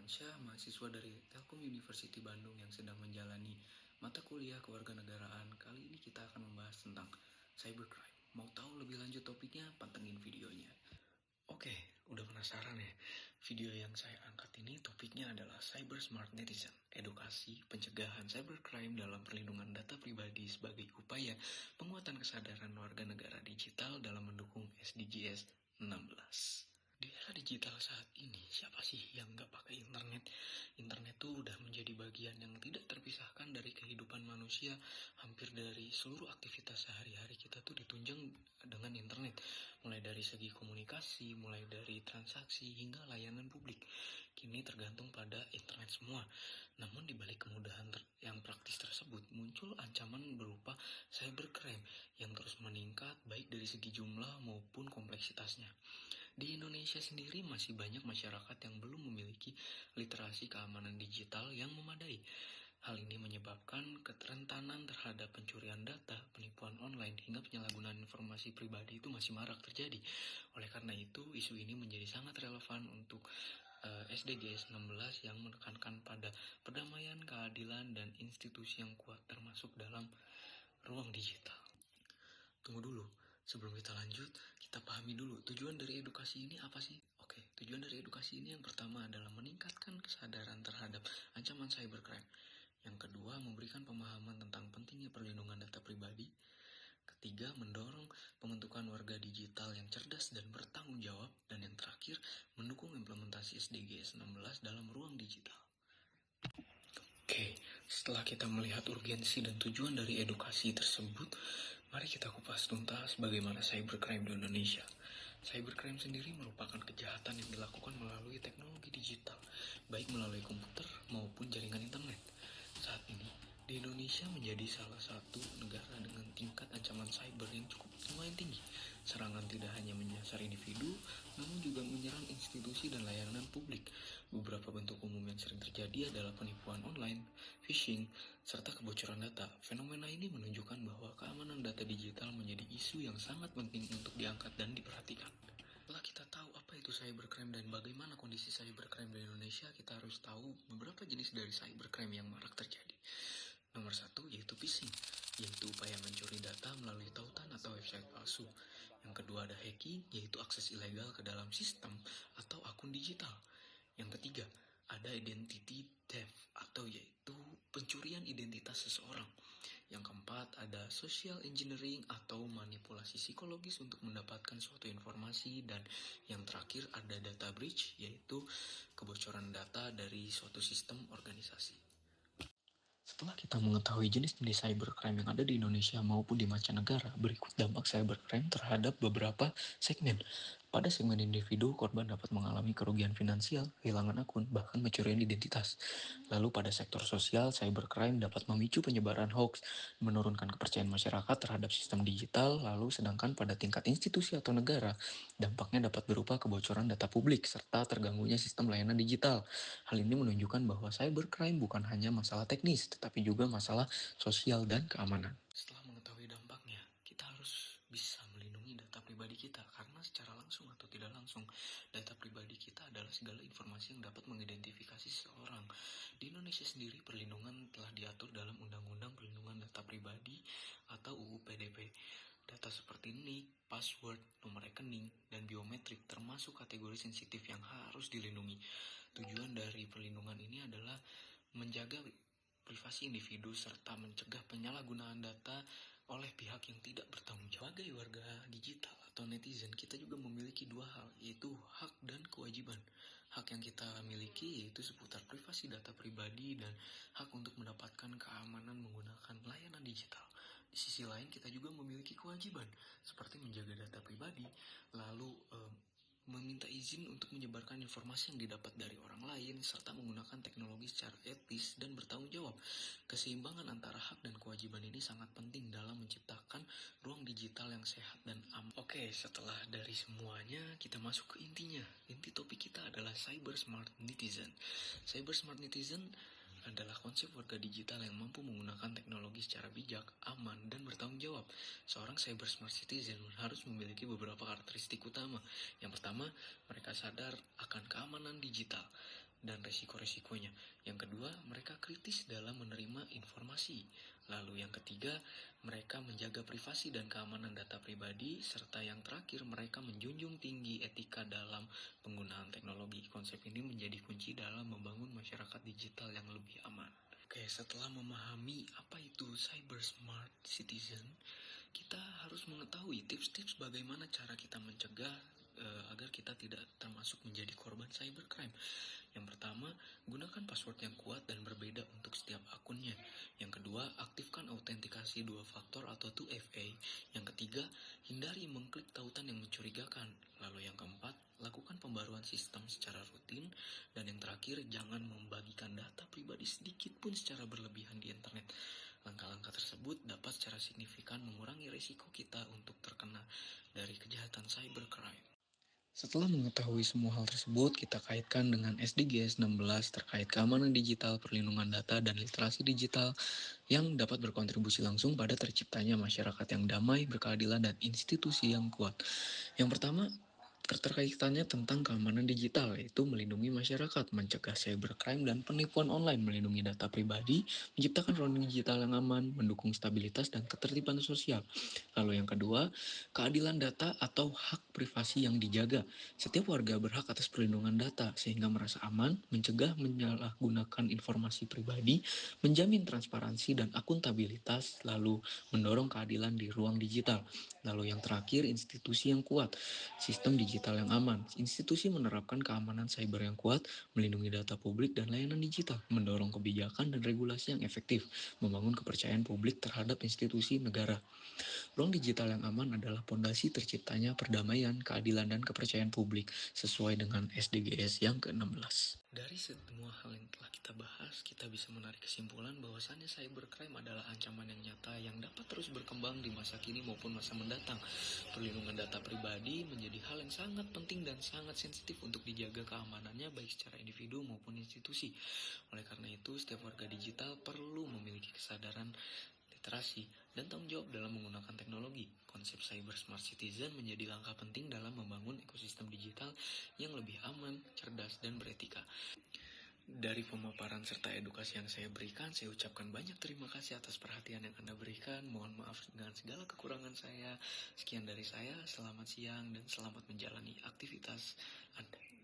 Firmansyah, mahasiswa dari Telkom University Bandung yang sedang menjalani mata kuliah kewarganegaraan. Kali ini kita akan membahas tentang cybercrime. Mau tahu lebih lanjut topiknya? Pantengin videonya. Oke, udah penasaran ya? Video yang saya angkat ini topiknya adalah Cyber Smart Netizen, edukasi pencegahan cybercrime dalam perlindungan data pribadi sebagai upaya penguatan kesadaran warga negara digital dalam mendukung SDGs 16. Di era digital saat ini, siapa sih yang nggak pakai internet? Internet tuh udah menjadi bagian yang tidak terpisahkan dari kehidupan manusia. Hampir dari seluruh aktivitas sehari-hari kita tuh ditunjang dengan internet. Mulai dari segi komunikasi, mulai dari transaksi, hingga layanan publik. Kini tergantung pada internet semua. Namun di balik kemudahan yang praktis tersebut, muncul ancaman berupa cybercrime yang terus meningkat baik dari segi jumlah maupun kompleksitasnya. Di Indonesia sendiri masih banyak masyarakat yang belum memiliki literasi keamanan digital yang memadai. Hal ini menyebabkan kerentanan terhadap pencurian data, penipuan online, hingga penyalahgunaan informasi pribadi itu masih marak terjadi. Oleh karena itu, isu ini menjadi sangat relevan untuk SDGs 16 yang menekankan pada perdamaian, keadilan, dan institusi yang kuat termasuk dalam ruang digital. Tunggu dulu, sebelum kita lanjut, kita pahami dulu tujuan dari edukasi ini apa sih? Oke, tujuan dari edukasi ini yang pertama adalah meningkatkan kesadaran terhadap ancaman cybercrime. Yang kedua, memberikan pemahaman tentang pentingnya perlindungan data pribadi. Ketiga, mendorong pembentukan warga digital yang cerdas dan bertanggung jawab. Dan yang terakhir, mendukung implementasi SDGs 16 dalam ruang digital. Oke, setelah kita melihat urgensi dan tujuan dari edukasi tersebut, mari kita kupas tuntas bagaimana cybercrime di Indonesia. Cybercrime sendiri merupakan kejahatan yang dilakukan melalui teknologi digital, baik melalui komputer maupun jaringan internet. Saat ini, di Indonesia menjadi salah satu negara dengan tingkat ancaman cyber yang cukup lumayan tinggi. Serangan tidak hanya menyasar individu, namun juga menyerang institusi dan layanan publik. Beberapa bentuk umum yang sering terjadi adalah penipuan online, phishing, serta kebocoran data. Fenomena ini menunjukkan bahwa keamanan data digital menjadi isu yang sangat penting untuk diangkat dan diperhatikan. Setelah kita tahu apa itu cybercrime dan bagaimana kondisi cybercrime di Indonesia, kita harus tahu beberapa jenis dari cybercrime yang marak terjadi. Nomor satu yaitu phishing, yaitu upaya mencuri data melalui tautan atau website palsu. Yang kedua ada hacking, yaitu akses ilegal ke dalam sistem atau akun digital. Yang ketiga ada identity theft atau yaitu pencurian identitas seseorang. Yang keempat ada social engineering atau manipulasi psikologis untuk mendapatkan suatu informasi. Dan yang terakhir ada data breach, yaitu kebocoran data dari suatu sistem organisasi. Setelah kita mengetahui jenis-jenis cybercrime yang ada di Indonesia maupun di mancanegara, berikut dampak cybercrime terhadap beberapa segmen. Pada segmen individu, korban dapat mengalami kerugian finansial, kehilangan akun, bahkan pencurian identitas. Lalu pada sektor sosial, cybercrime dapat memicu penyebaran hoax, menurunkan kepercayaan masyarakat terhadap sistem digital. Lalu sedangkan pada tingkat institusi atau negara, dampaknya dapat berupa kebocoran data publik serta terganggunya sistem layanan digital. Hal ini menunjukkan bahwa cybercrime bukan hanya masalah teknis, tetapi juga masalah sosial dan keamanan. Setelah mengetahui dampaknya, kita harus bisa melindungi data pribadi kita karena secara langsung atau tidak langsung, data pribadi kita adalah segala informasi yang dapat mengidentifikasi seseorang. Di Indonesia sendiri, perlindungan telah diatur dalam Undang-Undang Perlindungan Data Pribadi atau UU PDP. Data seperti NIK, password, nomor rekening, dan biometrik termasuk kategori sensitif yang harus dilindungi. Tujuan dari perlindungan ini adalah menjaga privasi individu serta mencegah penyalahgunaan data oleh pihak yang tidak bertanggung jawab. Sebagai warga digital atau netizen, kita juga memiliki dua hal, yaitu hak dan kewajiban. Hak yang kita miliki yaitu seputar privasi data pribadi dan hak untuk mendapatkan keamanan menggunakan layanan digital. Di sisi lain, kita juga memiliki kewajiban seperti menjaga data pribadi, lalu meminta izin untuk menyebarkan informasi yang didapat dari orang lain, serta menggunakan teknologi secara etis dan bertanggung jawab. Keseimbangan antara hak dan kewajiban ini sangat penting dalam menciptakan ruang digital yang sehat dan aman. Oke, setelah dari semuanya, kita masuk ke intinya. Inti topik kita adalah Cyber Smart Netizen. Cyber Smart Netizen adalah konsep warga digital yang mampu menggunakan teknologi secara bijak, aman, dan bertanggung jawab. Seorang cyber smart citizen harus memiliki beberapa karakteristik utama. Yang pertama, mereka sadar akan keamanan digital. dan resiko-resikonya. Yang kedua, mereka kritis dalam menerima informasi. Lalu yang ketiga, mereka menjaga privasi dan keamanan data pribadi. Serta yang terakhir, mereka menjunjung tinggi etika dalam penggunaan teknologi. Konsep ini menjadi kunci dalam membangun masyarakat digital yang lebih aman. Oke, setelah memahami apa itu cyber smart citizen, kita harus mengetahui tips-tips bagaimana cara kita mencegah agar kita tidak termasuk menjadi korban cybercrime. Yang pertama, gunakan password yang kuat dan berbeda untuk setiap akunnya. Yang kedua, aktifkan autentikasi 2 faktor atau 2FA. Yang ketiga, hindari mengklik tautan yang mencurigakan. Lalu yang keempat, lakukan pembaruan sistem secara rutin. Dan yang terakhir, jangan membagikan data pribadi sedikit pun secara berlebihan di internet. Langkah-langkah tersebut dapat secara signifikan mengurangi risiko kita untuk terkena dari kejahatan cybercrime. Setelah mengetahui semua hal tersebut, kita kaitkan dengan SDGs 16 terkait keamanan digital, perlindungan data, dan literasi digital yang dapat berkontribusi langsung pada terciptanya masyarakat yang damai, berkeadilan, dan institusi yang kuat. Yang pertama, keterkaitannya tentang keamanan digital, yaitu melindungi masyarakat, mencegah cybercrime dan penipuan online, melindungi data pribadi, menciptakan ruang digital yang aman, mendukung stabilitas dan ketertiban sosial. Lalu yang kedua, keadilan data atau hak privasi yang dijaga. Setiap warga berhak atas perlindungan data sehingga merasa aman, mencegah menyalahgunakan informasi pribadi, menjamin transparansi dan akuntabilitas, lalu mendorong keadilan di ruang digital. Lalu yang terakhir, institusi yang kuat. Sistem digital yang aman. Institusi menerapkan keamanan cyber yang kuat, melindungi data publik dan layanan digital, mendorong kebijakan dan regulasi yang efektif, membangun kepercayaan publik terhadap institusi negara. Ruang digital yang aman adalah pondasi terciptanya perdamaian, keadilan, dan kepercayaan publik sesuai dengan SDGs yang ke-16. Dari semua hal yang telah kita bahas, kita bisa menarik kesimpulan bahwasannya cybercrime adalah ancaman yang nyata yang dapat terus berkembang di masa kini maupun masa mendatang. Perlindungan data pribadi menjadi hal yang sangat penting dan sangat sensitif untuk dijaga keamanannya baik secara individu maupun institusi. Oleh karena itu, setiap warga digital perlu memiliki kesadaran literasi, dan tanggung jawab dalam menggunakan teknologi. Konsep cyber smart citizen menjadi langkah penting dalam membangun ekosistem digital yang lebih aman, cerdas, dan beretika. Dari pemaparan serta edukasi yang saya berikan, saya ucapkan banyak terima kasih atas perhatian yang Anda berikan. Mohon maaf dengan segala kekurangan saya. Sekian dari saya, selamat siang dan selamat menjalani aktivitas Anda.